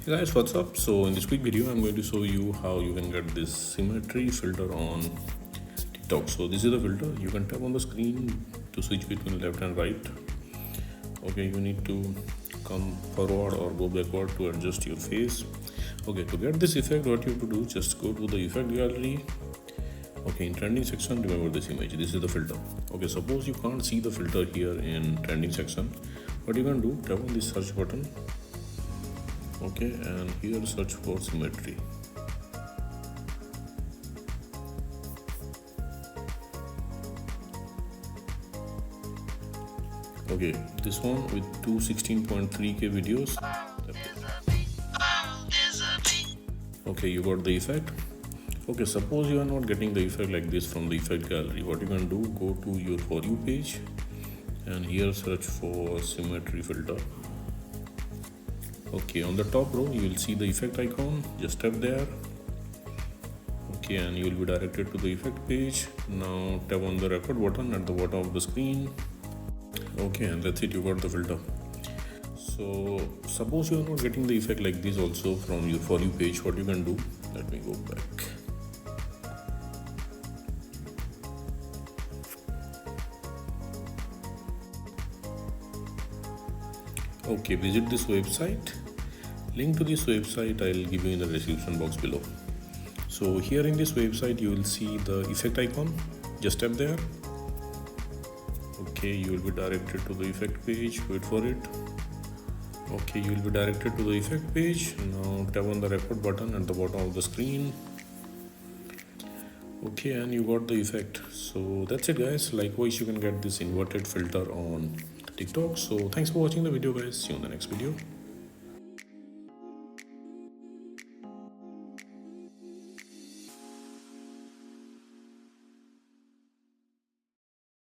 Hey guys, what's up? So in this quick video I'm going to show you how you can get this symmetry filter on TikTok. So this is the filter. You can tap on the screen to switch between left and right. Okay, you need to come forward or go backward to adjust your face. Okay, to get this effect, what you have to do, just go to the effect gallery. Okay, in trending section, remember this image. This is the filter. Okay, suppose you can't see the filter here in trending section. What you can do, tap on this search button. Okay, and here search for symmetry. Okay, this one with 216.3k videos. Okay, you got the effect. Okay, suppose you are not getting the effect like this from the effect gallery. What you can do, go to your For You page and here search for symmetry filter. Okay, on the top row you will see the effect icon. Just tap there. Okay, and you will be directed to the effect page. Now tap on the record button at the bottom of the screen. Okay, and that's it, you got the filter. So suppose you are not getting the effect like this also from your For You page. What you can do, let me go back. Okay, visit this website. Link to this website I'll give you in the description box below. So here in this website you will see the effect icon. Just tap there. Okay, you will be directed to the effect page. Wait for it. Okay, you will be directed to the effect page. Now tap on the record button at the bottom of the screen. Okay, and you got the effect. So that's it guys. Likewise you can get this inverted filter on TikTok. So thanks for watching the video guys. See you in the next video.